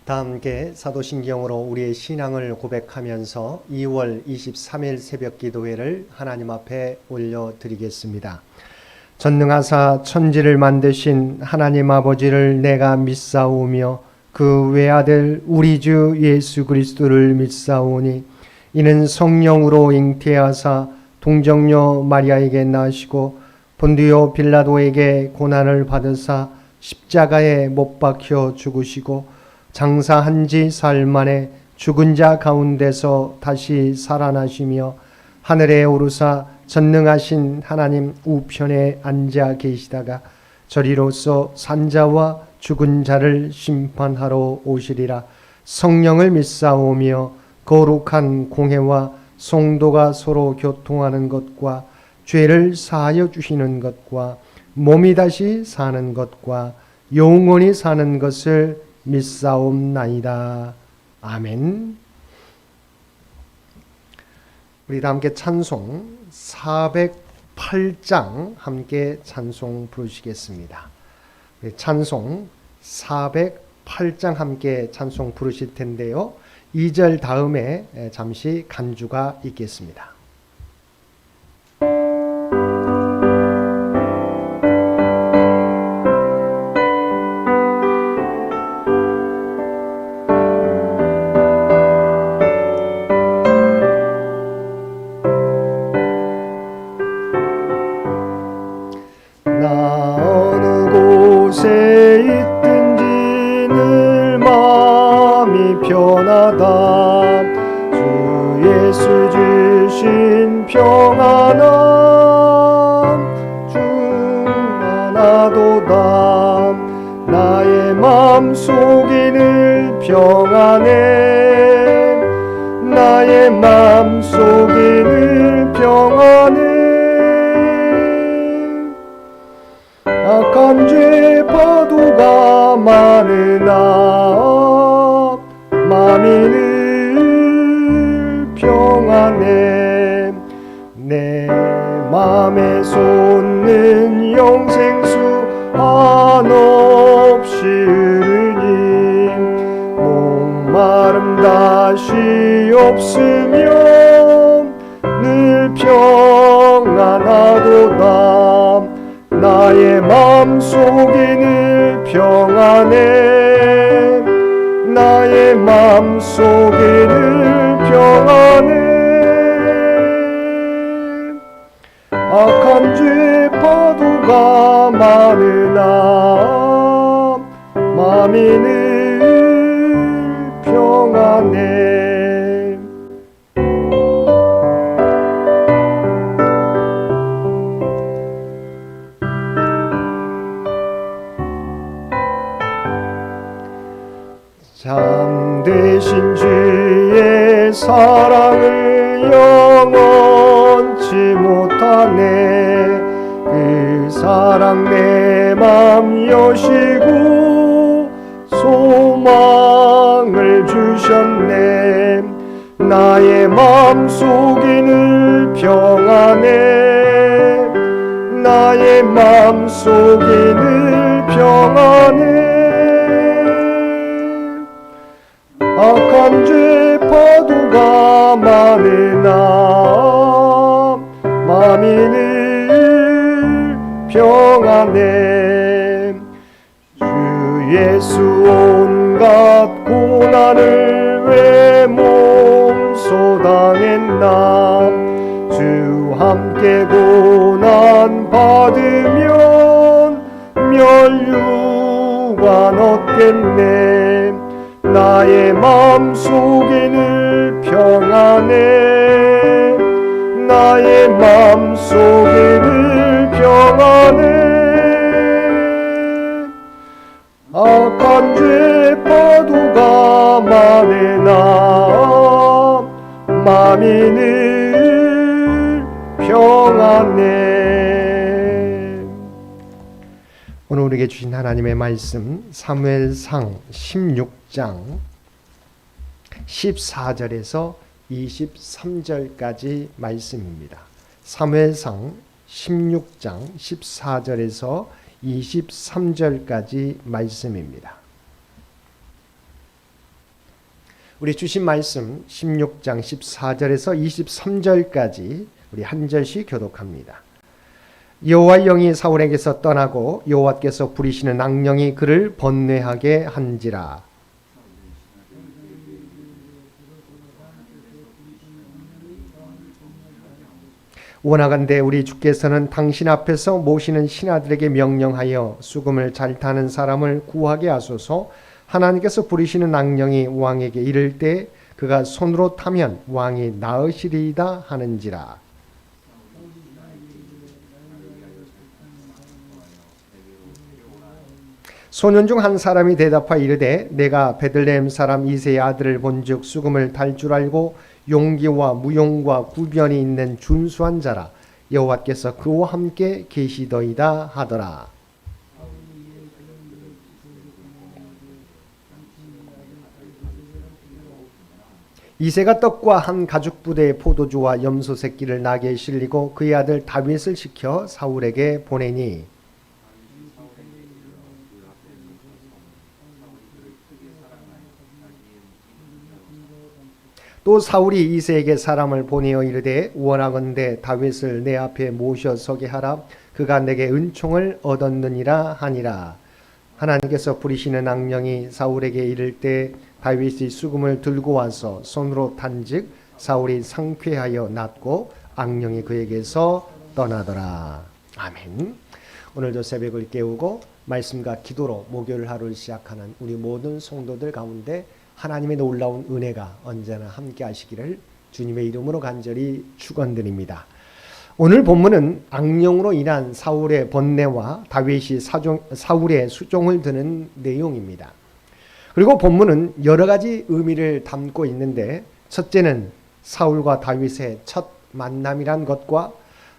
다 함께 사도신경으로 우리의 신앙을 고백하면서 2월 23일 새벽 기도회를 하나님 앞에 올려드리겠습니다. 전능하사 천지를 만드신 하나님 아버지를 내가 믿사오며 그 외아들 우리 주 예수 그리스도를 믿사오니 이는 성령으로 잉태하사 동정녀 마리아에게 나시고 본디오 빌라도에게 고난을 받으사 십자가에 못 박혀 죽으시고 장사한 지 사흘 만에 죽은 자 가운데서 다시 살아나시며 하늘에 오르사 전능하신 하나님 우편에 앉아 계시다가 저리로서 산자와 죽은 자를 심판하러 오시리라. 성령을 믿사오며 거룩한 공회와 성도가 서로 교통하는 것과 죄를 사하여 주시는 것과 몸이 다시 사는 것과 영원히 사는 것을 믿사옵나이다. 아멘. 우리 다 함께 찬송 408장 함께 찬송 부르시겠습니다. 찬송 408장 함께 찬송 부르실 텐데요. 2절 다음에 잠시 간주가 있겠습니다. 나의 맘속이 늘 평안해 나의 맘속이 늘 평안해 악한 죄 파도가 많으나 맘이 늘 평안해 내 맘에 솟는 영생수 한없이 흐르니 목마름 다시 없으며 늘 평안하도다 나의 맘속이 늘 평안해 나의 맘속이 늘 평안해 악한 죄 파도가 많으나 맘이 늘 평안해 잠드신 주의 사랑을 영원치 못하네 그 사랑 내 맘 여시고 소망을 주셨네 나의 맘속이 늘 평안해 나의 맘속이 늘 평안해 악한 죄 파도가 많으나 맘이 늘 평안해 주 예수 온갖 고난을 왜 몸소 당했나 주 함께 고난 받으면 면류관 얻겠네 나의 맘속이 늘 평안해 나의 맘속이 늘 평안해 악한 죄 파도가 많으나 맘이 늘 평안해 오늘 우리에게 주신 하나님의 말씀 사무엘상 16장 14절에서 23절까지 말씀입니다. 사무엘상 16장 14절에서 23절까지 말씀입니다. 우리 주신 말씀 16장 14절에서 23절까지 우리 한 절씩 교독합니다. 여호와의 영이 사울에게서 떠나고 여호와께서 부리시는 악령이 그를 번뇌하게 한지라. 원하건대 우리 주께서는 당신 앞에서 모시는 신하들에게 명령하여 수금을 잘 타는 사람을 구하게 하소서. 하나님께서 부리시는 악령이 왕에게 이를 때 그가 손으로 타면 왕이 나으시리이다 하는지라. 소년 중 한 사람이 대답하여 이르되 내가 베들레헴 사람 이새의 아들을 본즉 수금을 탈 줄 알고 용기와 무용과 구변이 있는 준수한 자라. 여호와께서 그와 함께 계시더이다 하더라. 이새가 떡과 한 가죽 부대의 포도주와 염소 새끼를 나귀에 실리고 그의 아들 다윗을 시켜 사울에게 보내니 또 사울이 이새에게 사람을 보내어 이르되 원하건대 다윗을 내 앞에 모셔 서게 하라. 그가 내게 은총을 얻었느니라 하니라. 하나님께서 부리시는 악령이 사울에게 이를 때 다윗이 수금을 들고 와서 손으로 탄즉 사울이 상쾌하여 낫고 악령이 그에게서 떠나더라. 아멘. 오늘도 새벽을 깨우고 말씀과 기도로 목요일 하루를 시작하는 우리 모든 성도들 가운데 하나님의 놀라운 은혜가 언제나 함께 하시기를 주님의 이름으로 간절히 축원드립니다. 오늘 본문은 악령으로 인한 사울의 번뇌와 다윗이 사울의 수종을 드는 내용입니다. 그리고 본문은 여러 가지 의미를 담고 있는데 첫째는 사울과 다윗의 첫 만남이란 것과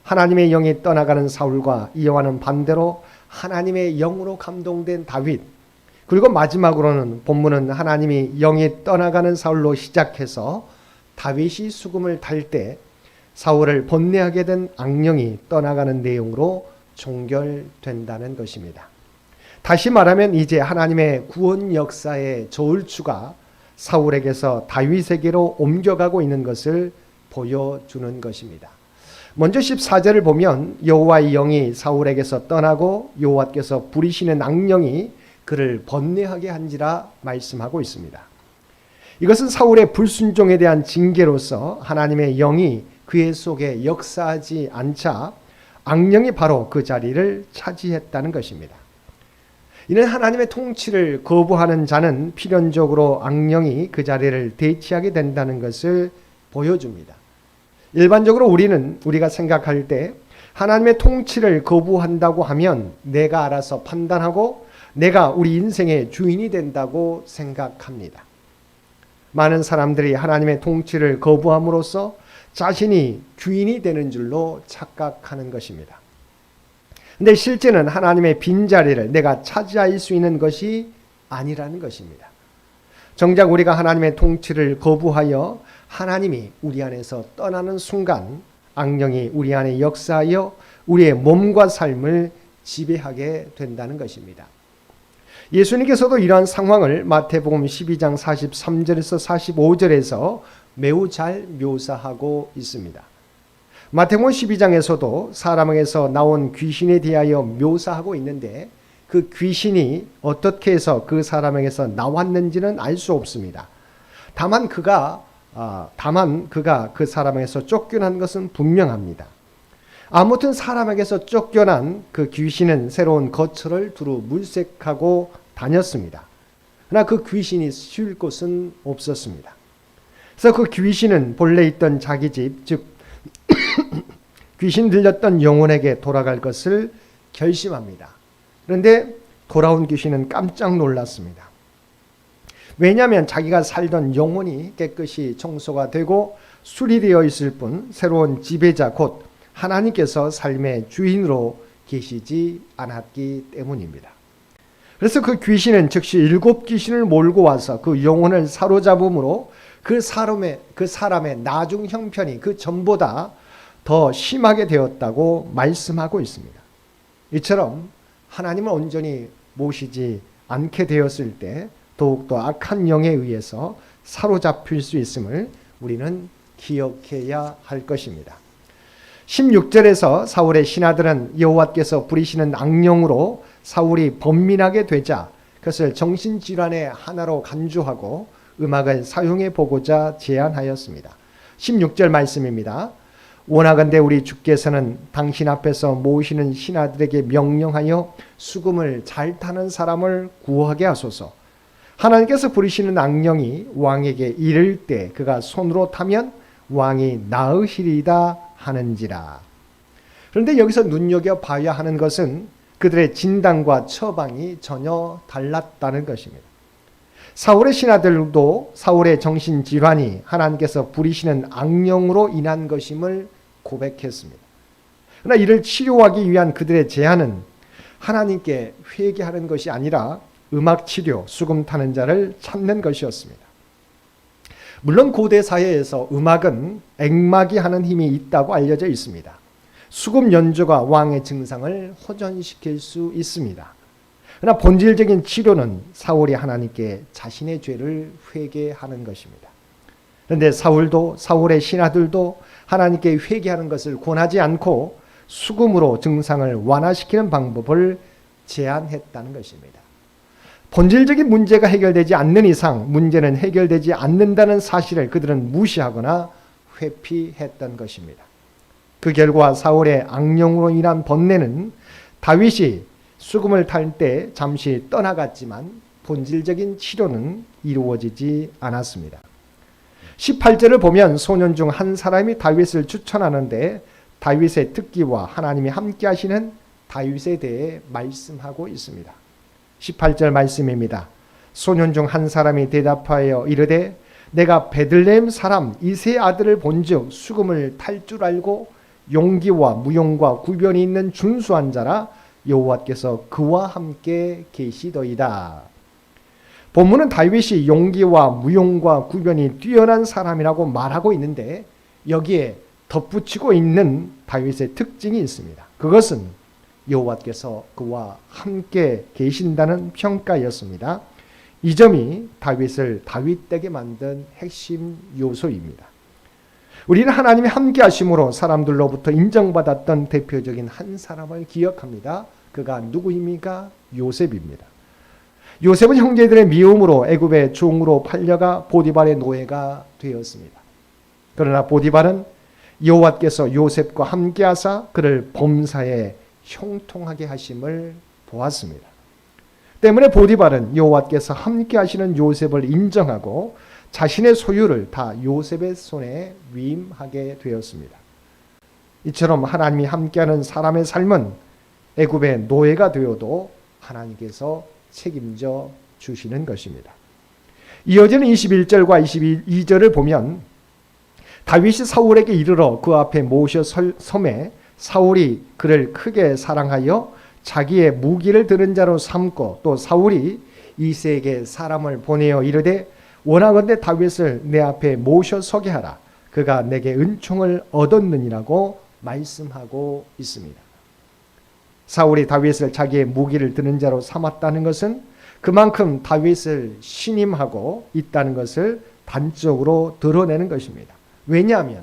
하나님의 영이 떠나가는 사울과 이와는 반대로 하나님의 영으로 감동된 다윗, 그리고 마지막으로는 본문은 하나님이 영이 떠나가는 사울로 시작해서 다윗이 수금을 탈 때 사울을 번뇌하게 된 악령이 떠나가는 내용으로 종결된다는 것입니다. 다시 말하면 이제 하나님의 구원 역사의 저울추가 사울에게서 다윗에게로 옮겨가고 있는 것을 보여주는 것입니다. 먼저 14절을 보면 여호와의 영이 사울에게서 떠나고 여호와께서 부리시는 악령이 그를 번뇌하게 한지라 말씀하고 있습니다. 이것은 사울의 불순종에 대한 징계로서 하나님의 영이 그의 속에 역사하지 않자 악령이 바로 그 자리를 차지했다는 것입니다. 이는 하나님의 통치를 거부하는 자는 필연적으로 악령이 그 자리를 대체하게 된다는 것을 보여줍니다. 일반적으로 우리가 생각할 때 하나님의 통치를 거부한다고 하면 내가 알아서 판단하고 내가 우리 인생의 주인이 된다고 생각합니다. 많은 사람들이 하나님의 통치를 거부함으로써 자신이 주인이 되는 줄로 착각하는 것입니다. 근데 실제는 하나님의 빈자리를 내가 차지할 수 있는 것이 아니라는 것입니다. 정작 우리가 하나님의 통치를 거부하여 하나님이 우리 안에서 떠나는 순간 악령이 우리 안에 역사하여 우리의 몸과 삶을 지배하게 된다는 것입니다. 예수님께서도 이러한 상황을 마태복음 12장 43절에서 45절에서 매우 잘 묘사하고 있습니다. 마태복음 12장에서도 사람에게서 나온 귀신에 대하여 묘사하고 있는데 그 귀신이 어떻게 해서 그 사람에게서 나왔는지는 알 수 없습니다. 다만 그가 그 사람에게서 쫓겨난 것은 분명합니다. 아무튼 사람에게서 쫓겨난 그 귀신은 새로운 거처를 두루 물색하고 다녔습니다. 그러나 그 귀신이 쉴 곳은 없었습니다. 그래서 그 귀신은 본래 있던 자기 집, 즉 귀신 들렸던 영혼에게 돌아갈 것을 결심합니다. 그런데 돌아온 귀신은 깜짝 놀랐습니다. 왜냐하면 자기가 살던 영혼이 깨끗이 청소가 되고 수리되어 있을 뿐 새로운 지배자 곧 하나님께서 삶의 주인으로 계시지 않았기 때문입니다. 그래서 그 귀신은 즉시 7 귀신을 몰고 와서 그 영혼을 사로잡음으로 그 사람의 나중 형편이 그 전보다 더 심하게 되었다고 말씀하고 있습니다. 이처럼 하나님을 온전히 모시지 않게 되었을 때 더욱더 악한 영에 의해서 사로잡힐 수 있음을 우리는 기억해야 할 것입니다. 16절에서 사울의 신하들은 여호와께서 부리시는 악령으로 사울이 번민하게 되자 그것을 정신질환의 하나로 간주하고 음악을 사용해 보고자 제안하였습니다. 16절 말씀입니다. 원하건대 우리 주께서는 당신 앞에서 모으시는 신하들에게 명령하여 수금을 잘 타는 사람을 구하게 하소서. 하나님께서 부리시는 악령이 왕에게 이를 때 그가 손으로 타면 왕이 나으시리이다 하는지라. 그런데 여기서 눈여겨봐야 하는 것은 그들의 진단과 처방이 전혀 달랐다는 것입니다. 사울의 신하들도 사울의 정신질환이 하나님께서 부리시는 악령으로 인한 것임을 고백했습니다. 그러나 이를 치료하기 위한 그들의 제안은 하나님께 회개하는 것이 아니라 음악치료, 수금 타는 자를 찾는 것이었습니다. 물론 고대 사회에서 음악은 액막이 하는 힘이 있다고 알려져 있습니다. 수금 연주가 왕의 증상을 호전시킬 수 있습니다. 그러나 본질적인 치료는 사울이 하나님께 자신의 죄를 회개하는 것입니다. 그런데 사울의 신하들도 하나님께 회개하는 것을 권하지 않고 수금으로 증상을 완화시키는 방법을 제안했다는 것입니다. 본질적인 문제가 해결되지 않는 이상 문제는 해결되지 않는다는 사실을 그들은 무시하거나 회피했던 것입니다. 그 결과 사울의 악령으로 인한 번뇌는 다윗이 수금을 탈 때 잠시 떠나갔지만 본질적인 치료는 이루어지지 않았습니다. 18절을 보면 소년 중 한 사람이 다윗을 추천하는데 다윗의 특기와 하나님이 함께 하시는 다윗에 대해 말씀하고 있습니다. 18절 말씀입니다. 소년 중 한 사람이 대답하여 이르되 내가 베들레헴 사람 이새의 아들을 본즉 수금을 탈 줄 알고 용기와 무용과 구변이 있는 준수한 자라 여호와께서 그와 함께 계시더이다. 본문은 다윗이 용기와 무용과 구변이 뛰어난 사람이라고 말하고 있는데 여기에 덧붙이고 있는 다윗의 특징이 있습니다. 그것은 여호와께서 그와 함께 계신다는 평가였습니다. 이 점이 다윗을 다윗되게 만든 핵심 요소입니다. 우리는 하나님이 함께 하심으로 사람들로부터 인정받았던 대표적인 한 사람을 기억합니다. 그가 누구입니까? 요셉입니다. 요셉은 형제들의 미움으로 애굽의 종으로 팔려가 보디발의 노예가 되었습니다. 그러나 보디발은 여호와께서 요셉과 함께하사 그를 범사에 형통하게 하심을 보았습니다. 때문에 보디발은 여호와께서 함께하시는 요셉을 인정하고 자신의 소유를 다 요셉의 손에 위임하게 되었습니다. 이처럼 하나님이 함께하는 사람의 삶은 애굽의 노예가 되어도 하나님께서 책임져 주시는 것입니다. 이어지는 21절과 22절을 보면 다윗이 사울에게 이르러 그 앞에 모셔 섬에 사울이 그를 크게 사랑하여 자기의 무기를 드는 자로 삼고 또 사울이 이새에게 사람을 보내어 이르되 원하건대 다윗을 내 앞에 모셔 서게 하라. 그가 내게 은총을 얻었느니라고 말씀하고 있습니다. 사울이 다윗을 자기의 무기를 드는 자로 삼았다는 것은 그만큼 다윗을 신임하고 있다는 것을 단적으로 드러내는 것입니다. 왜냐하면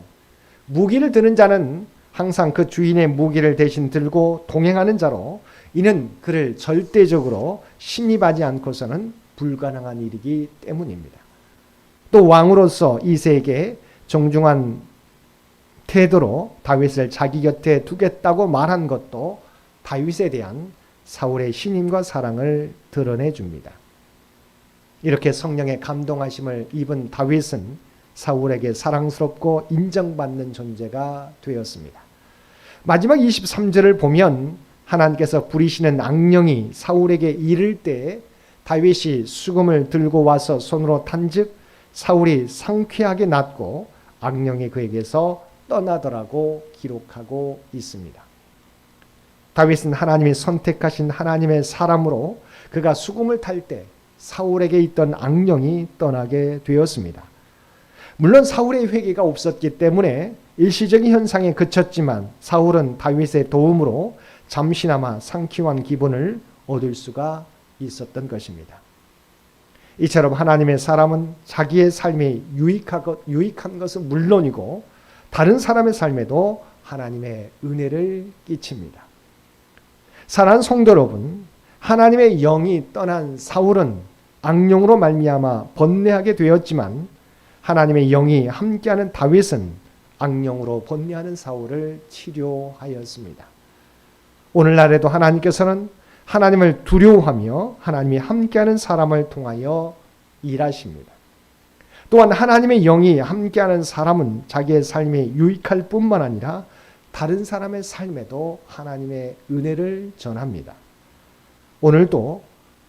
무기를 드는 자는 항상 그 주인의 무기를 대신 들고 동행하는 자로 이는 그를 절대적으로 신입하지 않고서는 불가능한 일이기 때문입니다. 또 왕으로서 이새에게 정중한 태도로 다윗을 자기 곁에 두겠다고 말한 것도 다윗에 대한 사울의 신임과 사랑을 드러내 줍니다. 이렇게 성령의 감동하심을 입은 다윗은 사울에게 사랑스럽고 인정받는 존재가 되었습니다. 마지막 23절을 보면 하나님께서 부리시는 악령이 사울에게 이를 때 다윗이 수금을 들고 와서 손으로 탄즉 사울이 상쾌하게 낫고 악령이 그에게서 떠나더라고 기록하고 있습니다. 다윗은 하나님이 선택하신 하나님의 사람으로 그가 수금을 탈 때 사울에게 있던 악령이 떠나게 되었습니다. 물론 사울의 회개가 없었기 때문에 일시적인 현상에 그쳤지만 사울은 다윗의 도움으로 잠시나마 상쾌한 기분을 얻을 수가 있었던 것입니다. 이처럼 하나님의 사람은 자기의 삶이 유익한 것은 물론이고 다른 사람의 삶에도 하나님의 은혜를 끼칩니다. 사랑하는 성도 여러분, 하나님의 영이 떠난 사울은 악령으로 말미암아 번뇌하게 되었지만 하나님의 영이 함께하는 다윗은 악령으로 번뇌하는 사울을 치료하였습니다. 오늘날에도 하나님께서는 하나님을 두려워하며 하나님이 함께하는 사람을 통하여 일하십니다. 또한 하나님의 영이 함께하는 사람은 자기의 삶이 유익할 뿐만 아니라 다른 사람의 삶에도 하나님의 은혜를 전합니다. 오늘도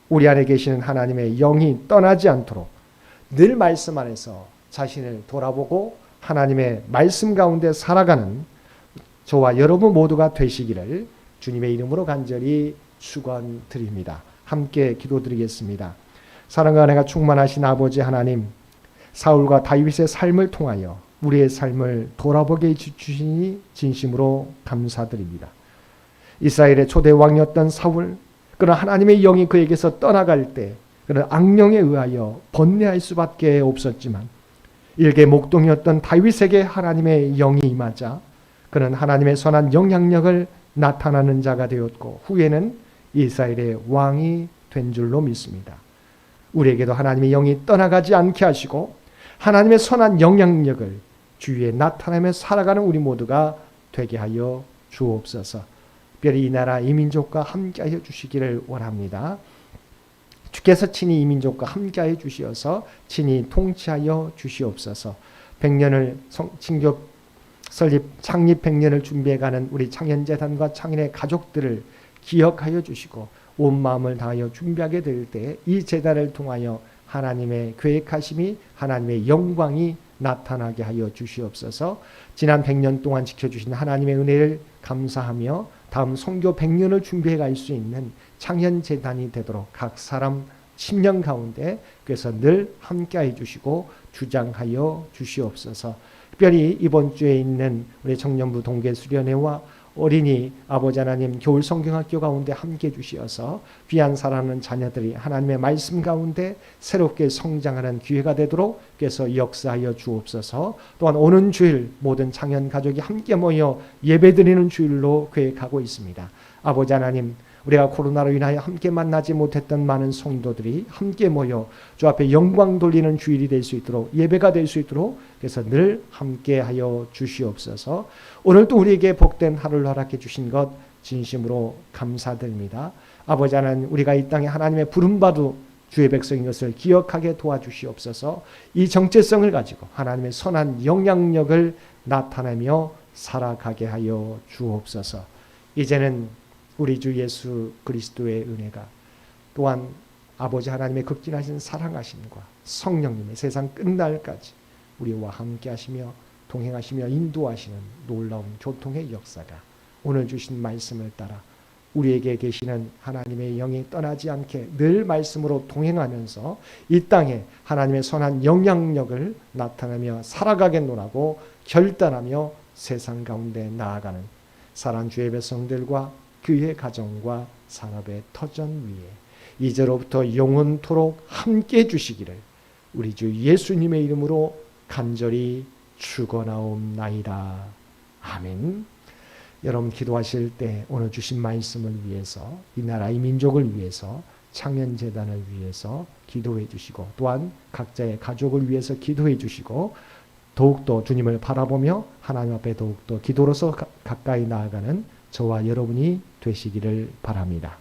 우리 안에 계시는 하나님의 영이 떠나지 않도록 늘 말씀 안에서 자신을 돌아보고 하나님의 말씀 가운데 살아가는 저와 여러분 모두가 되시기를 주님의 이름으로 간절히 축원드립니다. 함께 기도드리겠습니다. 사랑과 은혜가 충만하신 아버지 하나님, 사울과 다윗의 삶을 통하여 우리의 삶을 돌아보게 해주시니 진심으로 감사드립니다. 이스라엘의 초대 왕이었던 사울, 그러나 하나님의 영이 그에게서 떠나갈 때 그는 악령에 의하여 번뇌할 수밖에 없었지만 일개 목동이었던 다윗에게 하나님의 영이 임하자 그는 하나님의 선한 영향력을 나타나는 자가 되었고 후에는 이스라엘의 왕이 된 줄로 믿습니다. 우리에게도 하나님의 영이 떠나가지 않게 하시고 하나님의 선한 영향력을 주위에 나타내며 살아가는 우리 모두가 되게 하여 주옵소서. 특별히 이 나라 이 민족과 함께하여 주시기를 원합니다. 주께서 친히 이 민족과 함께하여 주시어서 친히 통치하여 주시옵소서. 100년을 창립 100년을 준비해가는 우리 창현재단과 창현의 가족들을 기억하여 주시고 온 마음을 다하여 준비하게 될 때 이 재단을 통하여 하나님의 계획하심이 하나님의 영광이 나타나게 하여 주시옵소서. 지난 100년 동안 지켜주신 하나님의 은혜를 감사하며 다음 선교 100년을 준비해 갈 수 있는 창현재단이 되도록 각 사람 심령 가운데 그래서 늘 함께해 주시고 주장하여 주시옵소서. 특별히 이번 주에 있는 우리 청년부 동계 수련회와 어린이 아버지 하나님 겨울 성경학교 가운데 함께 주시어서 귀한 사랑하는 자녀들이 하나님의 말씀 가운데 새롭게 성장하는 기회가 되도록 그래서 역사하여 주옵소서. 또한 오는 주일 모든 창현 가족이 함께 모여 예배드리는 주일로 계획하고 있습니다. 아버지 하나님, 우리가 코로나로 인하여 함께 만나지 못했던 많은 성도들이 함께 모여 주 앞에 영광 돌리는 주일이 될 수 있도록 예배가 될 수 있도록 그래서 늘 함께하여 주시옵소서. 오늘도 우리에게 복된 하루를 허락해 주신 것 진심으로 감사드립니다. 아버지 하나님, 우리가 이 땅에 하나님의 부름받은 주의 백성인 것을 기억하게 도와주시옵소서. 이 정체성을 가지고 하나님의 선한 영향력을 나타내며 살아가게 하여 주옵소서. 이제는 우리 주 예수 그리스도의 은혜가 또한 아버지 하나님의 극진하신 사랑하심과 성령님의 세상 끝날까지 우리와 함께 하시며 동행하시며 인도하시는 놀라운 교통의 역사가 오늘 주신 말씀을 따라 우리에게 계시는 하나님의 영이 떠나지 않게 늘 말씀으로 동행하면서 이 땅에 하나님의 선한 영향력을 나타내며 살아가겠노라고 결단하며 세상 가운데 나아가는 사랑하는 주의 백성들과 그의 가정과 산업의 터전 위에 이제로부터 영원토록 함께 해주시기를 우리 주 예수님의 이름으로 간절히 축원하옵나이다. 아멘. 여러분 기도하실 때 오늘 주신 말씀을 위해서 이 나라 이 민족을 위해서 창현재단을 위해서 기도해 주시고 또한 각자의 가족을 위해서 기도해 주시고 더욱더 주님을 바라보며 하나님 앞에 더욱더 기도로서 가까이 나아가는 저와 여러분이 되시기를 바랍니다.